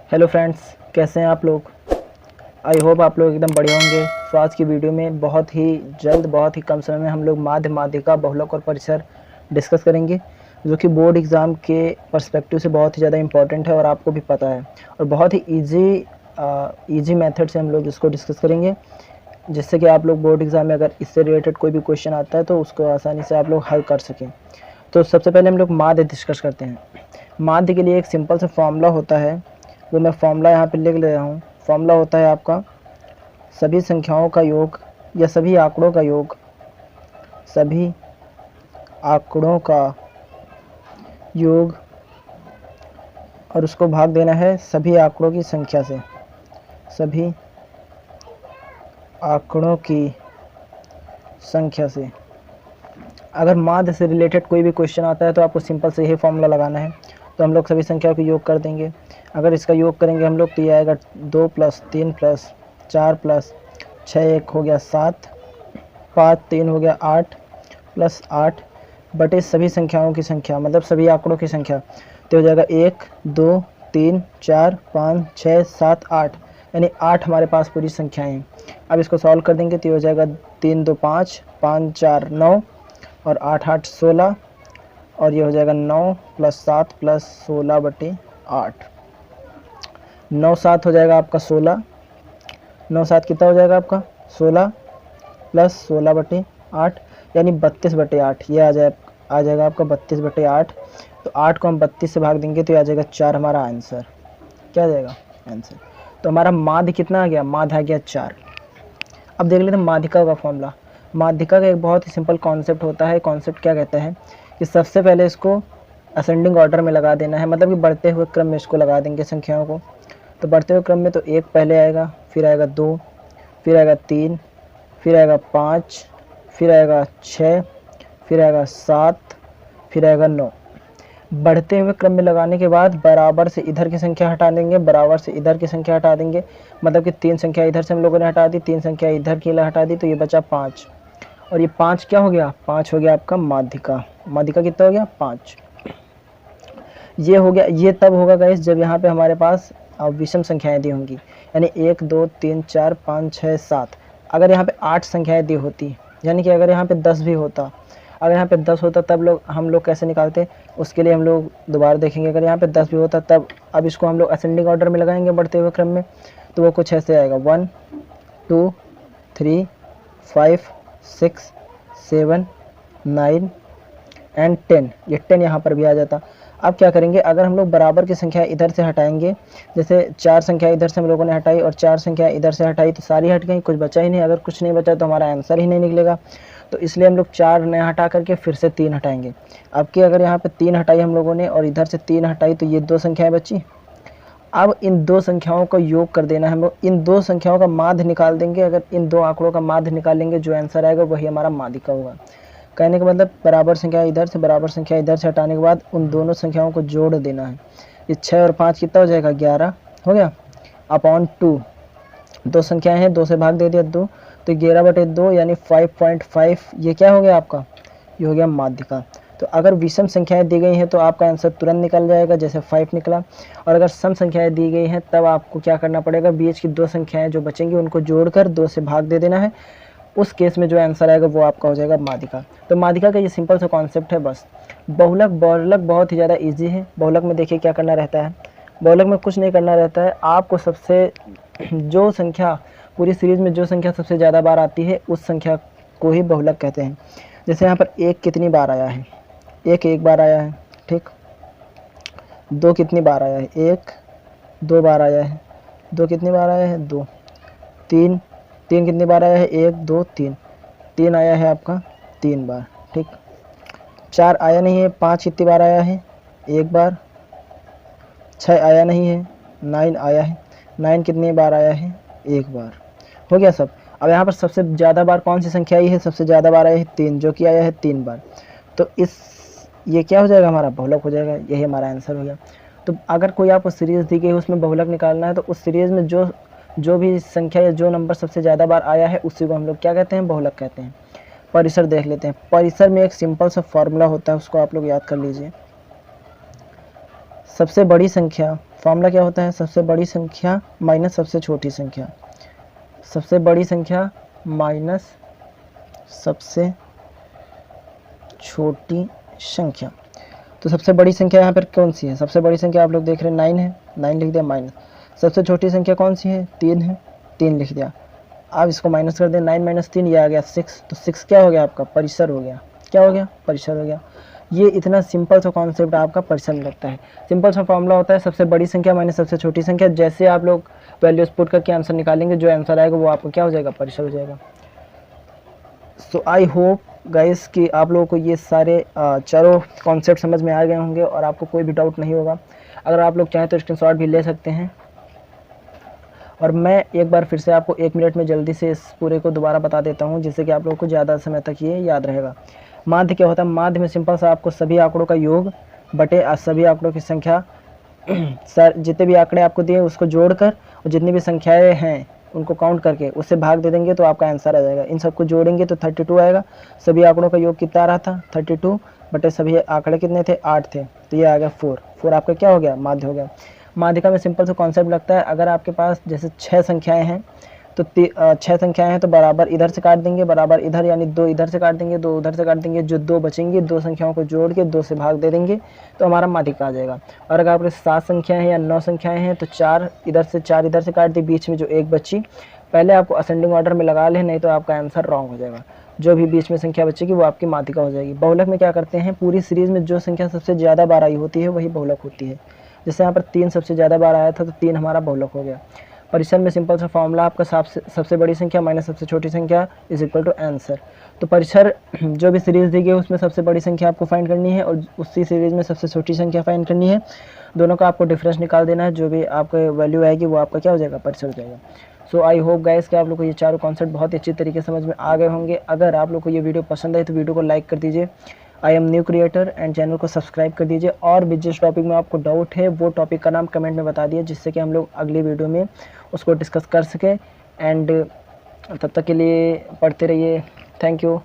Hello friends, कैसे हैं आप लोग। आई होप आप लोग एकदम बढ़िया होंगे। तो आज की वीडियो में बहुत ही जल्द, बहुत ही कम समय में हम लोग माध्य, माध्यिका, बहुलक और परिसर डिस्कस करेंगे, जो कि बोर्ड एग्ज़ाम के पर्सपेक्टिव से बहुत ही ज़्यादा इम्पॉर्टेंट है और आपको भी पता है। और बहुत ही ईजी मेथड से हम लोग इसको डिस्कस करेंगे, जिससे कि आप लोग बोर्ड एग्ज़ाम में अगर इससे रिलेटेड कोई भी क्वेश्चन आता है तो उसको आसानी से आप लोग हल कर सकें। तो सबसे पहले हम लोग माध्य डिस्कस करते हैं। माध्य के लिए एक सिंपल सा फॉर्मूला होता है, वो मैं फॉर्मूला यहाँ पे लिख ले रहा हूँ। फॉर्मूला होता है आपका सभी संख्याओं का योग या सभी आंकड़ों का योग, सभी आंकड़ों का योग, और उसको भाग देना है सभी आंकड़ों की संख्या से। सभी आंकड़ों की संख्या से। अगर माध्य से रिलेटेड कोई भी क्वेश्चन आता है तो आपको सिंपल से यही फॉर्मूला लगाना है। तो हम लोग सभी संख्याओं का योग कर देंगे। अगर इसका योग करेंगे हम लोग तो ये आएगा 2 + 3 + 4 + 6, 1 हो गया 7, 5 3 हो गया 8 + 8 बटे सभी संख्याओं की संख्या, मतलब सभी आंकड़ों की संख्या। तो हो जाएगा 1 2 3 4 5 6 7 8, यानी 8 हमारे पास पूरी संख्याएँ हैं। अब इसको सॉल्व कर देंगे तो ये हो जाएगा 3 2 5 5 4 9 और 8 8 16, और ये हो जाएगा 9 + 7 + 16 बटे 8। 9 7 हो जाएगा आपका 16, 9 7 कितना हो जाएगा आपका 16 + 16 बटे 8, यानी 32 बटे 8। ये आ जाएगा आपका 32 बटे 8। तो 8 को हम 32 से भाग देंगे तो ये आ जाएगा 4 हमारा आंसर। क्या आ जाएगा आंसर। तो हमारा माध्य कितना आ गया, माध्य आ गया 4। अब देख लेते हैं माध्यिका का फॉर्मूला। माध्यिका का एक बहुत ही सिंपल कॉन्सेप्ट होता है। कॉन्सेप्ट क्या कहता है कि सबसे पहले इसको असेंडिंग ऑर्डर में लगा देना है, मतलब कि बढ़ते हुए क्रम में इसको लगा देंगे संख्याओं को। तो बढ़ते हुए क्रम में तो 1 पहले आएगा, फिर आएगा 2, फिर आएगा 3, फिर आएगा 5, फिर आएगा 6, फिर आएगा 7, फिर आएगा 9। बढ़ते हुए क्रम में लगाने के बाद बराबर से इधर की संख्या हटा देंगे, बराबर से इधर की संख्या हटा देंगे, मतलब कि 3 संख्या इधर से हम लोगों ने हटा दी, 3 संख्या इधर की हटा दी, तो ये बचा 5। और ये 5 क्या हो गया, 5 हो गया आपका माध्यिका। माध्यिका कितना हो गया 5। ये हो गया। ये तब होगा गाइस जब यहाँ पे हमारे पास विषम संख्याएं दी होंगी, यानी 1 2 3 4 5 6 7। अगर यहाँ पे 8 संख्याएं दी होती, यानी कि अगर यहाँ पे 10 भी होता, अगर यहाँ पे 10 होता तब हम लोग कैसे निकालते, उसके लिए हम लोग दोबारा देखेंगे। अगर यहाँ पे 10 भी होता तब, अब इसको हम लोग असेंडिंग ऑर्डर में लगाएंगे बढ़ते हुए क्रम में, तो वो कुछ ऐसे आएगा 1 2 3 5 6 7 9 एंड 10। ये 10 यहाँ पर भी आ जाता। अब क्या करेंगे, अगर हम लोग बराबर की संख्या इधर से हटाएंगे, जैसे 4 संख्या इधर से हम लोगों ने हटाई और 4 संख्या इधर से हटाई, तो सारी हट गई, कुछ बचा ही नहीं। अगर कुछ नहीं बचा तो हमारा आंसर ही नहीं निकलेगा। तो इसलिए हम लोग 4 नया हटा करके फिर से 3 हटाएंगे। अब की अगर यहाँ पे 3 हटाई हम लोगों ने और इधर से 3 हटाई, तो ये 2 संख्याएं बची। अब इन 2 संख्याओं का योग कर देना है। हम लोग इन 2 संख्याओं का माध्य निकाल देंगे। अगर इन 2 आंकड़ों का माध्य निकालेंगे, जो आंसर आएगा वही हमारा माध्यिका होगा। कहने का मतलब बराबर संख्या इधर से, बराबर संख्या इधर से हटाने के बाद उन दोनों संख्याओं को जोड़ देना है। ये 6 और 5 कितना हो जाएगा 11 हो गया, अपॉन 2। 2 संख्याएं हैं, 2 से भाग दे दिया 2, तो 11 बटे 2 यानी 5.5। ये क्या हो गया आपका, ये हो गया माध्यिका। तो अगर विषम संख्याएं दी गई हैं तो आपका आंसर तुरंत निकल जाएगा, जैसे 5 निकला। और अगर सम संख्याएं दी गई हैं तब आपको क्या करना पड़ेगा, बीच की 2 संख्याएं जो बचेंगी उनको जोड़कर 2 से भाग दे देना है। उस केस में जो आंसर आएगा वो आपका हो जाएगा माध्यिका। तो माध्यिका का ये सिंपल सा कॉन्सेप्ट है बस। बहुलक, बहुलक बहुत ही ज़्यादा इजी है। बहुलक में देखिए क्या करना रहता है, बहुलक में कुछ नहीं करना रहता है। आपको सबसे जो संख्या पूरी सीरीज में जो संख्या सबसे ज़्यादा बार आती है उस संख्या को ही बहुलक कहते हैं। जैसे यहाँ पर 1 कितनी बार आया है, 1 1 बार आया है, ठीक। 2 कितनी बार आया है, 1 2 बार आया है। 2 कितनी बार आया है, 2। 3 3 कितनी बार आया है, 1 2 3। 3 आया है आपका 3 बार, ठीक। 4 आया नहीं है। 5 कितनी बार आया है, 1 बार। 6 आया नहीं है। 9 आया है। 9 कितनी बार आया है, 1 बार। हो गया सब। अब यहाँ पर सबसे ज़्यादा बार कौन सी संख्या आई है, सबसे ज़्यादा बार आया है 3, जो कि आया है 3 बार। तो ये क्या हो जाएगा, हमारा बहुलक हो जाएगा। यही हमारा आंसर हो गया। तो अगर कोई आपको सीरीज़ दी गई है उसमें बहुलक निकालना है, तो उस सीरीज़ में जो भी संख्या या जो नंबर सबसे ज़्यादा बार आया है उसी को हम लोग क्या कहते हैं, बहुलक कहते हैं। परिसर देख लेते हैं। परिसर में एक सिंपल सा फॉर्मूला होता है, उसको आप लोग याद कर लीजिए। सबसे बड़ी संख्या फॉर्मूला क्या होता है, सबसे बड़ी संख्या माइनस सबसे छोटी संख्या, सबसे बड़ी संख्या माइनस सबसे छोटी संख्या। तो सबसे बड़ी संख्या यहाँ पर कौन सी है, सबसे बड़ी संख्या आप लोग देख रहे हैं 9 है, 9 लिख दिया माइनस। सबसे छोटी संख्या कौन सी है, 3 है, 3 लिख दिया। आप इसको माइनस कर दें, 9 माइनस 3 ये आ गया 6, तो 6 क्या हो गया आपका, परिसर हो गया। क्या हो गया, परिसर हो गया। ये इतना सिंपल सा कॉन्सेप्ट आपका परिसर में लगता है। सिंपल सा फॉर्मूला होता है सबसे बड़ी संख्या माइनस सबसे छोटी संख्या। जैसे आप लोग वैल्यूज पुट करके आंसर निकालेंगे, जो आंसर आएगा वो आपका क्या हो जाएगा, परिसर हो जाएगा। सो आई होप गाइस कि आप लोगों को ये सारे चारों कॉन्सेप्ट समझ में आ गए होंगे और आपको कोई भी डाउट नहीं होगा। अगर आप लोग चाहें तो स्क्रीनशॉट भी ले सकते हैं। और मैं एक बार फिर से आपको 1 मिनट में जल्दी से इस पूरे को दोबारा बता देता हूँ, जिससे कि आप लोगों को ज़्यादा समय तक ये याद रहेगा। माध्य क्या होता है, माध्य में सिंपल सा आपको सभी आंकड़ों का योग बटे सभी आंकड़ों की संख्या सर जितने भी आंकड़े आपको दिए उसको जोड़कर और जितनी भी संख्याएं हैं उनको काउंट करके उससे भाग दे देंगे तो आपका आंसर आ जाएगा। इन सबको जोड़ेंगे तो 32 आएगा। सभी आंकड़ों का योग कितना आ रहा था, 32 बटे सभी आंकड़े कितने थे, 8 थे, तो ये आ गया 4 आपका क्या हो गया, माध्य हो गया। माध्यिका में सिंपल सा कॉन्सेप्ट लगता है, अगर आपके पास जैसे 6 संख्याएं हैं तो 6 संख्याएं हैं तो बराबर इधर से काट देंगे, बराबर इधर, यानी 2 इधर से काट देंगे, 2 उधर से काट देंगे, जो 2 बचेंगे 2 संख्याओं को जोड़ के 2 से भाग दे देंगे तो हमारा माध्यिका आ जाएगा। और अगर आपके 7 संख्याएं हैं या 9 संख्याएं हैं तो 4 इधर से 4 इधर से काट दी, बीच में जो एक बची पहले आपको असेंडिंग ऑर्डर में लगा ले, नहीं तो आपका आंसर रॉन्ग हो जाएगा। जो भी बीच में संख्या बचेगी वो आपकी माध्यिका हो जाएगी। बहुलक में क्या करते हैं, पूरी सीरीज में जो संख्या सबसे ज़्यादा बार आई होती है वही बहुलक होती है। जैसे यहाँ पर 3 सबसे ज़्यादा बार आया था तो 3 हमारा बहुलक हो गया। परिसर में सिंपल सा फॉर्मूला आपका सबसे बड़ी संख्या माइनस सबसे छोटी संख्या इज इक्वल टू आंसर। तो परिसर जो भी सीरीज दी गई है उसमें सबसे बड़ी संख्या आपको फाइंड करनी है और उसी सीरीज में सबसे छोटी संख्या फाइंड करनी है। दोनों का आपको डिफरेंस निकाल देना है, जो भी आपका वैल्यू आएगी वो आपका क्या हो जाएगा, परिसर हो जाएगा। सो आई होप गाइस कि आप लोग को ये चारों कॉन्सेप्ट बहुत ही अच्छी तरीके से समझ में आ गए होंगे। अगर आप लोग को ये वीडियो पसंद आए तो वीडियो को लाइक कर दीजिए। I am new creator and channel को सब्सक्राइब कर दीजिए। और भी जिस टॉपिक में आपको डाउट है वो टॉपिक का नाम कमेंट में बता दिए, जिससे कि हम लोग अगली वीडियो में उसको डिस्कस कर सकें। एंड तब तक के लिए पढ़ते रहिए। Thank you.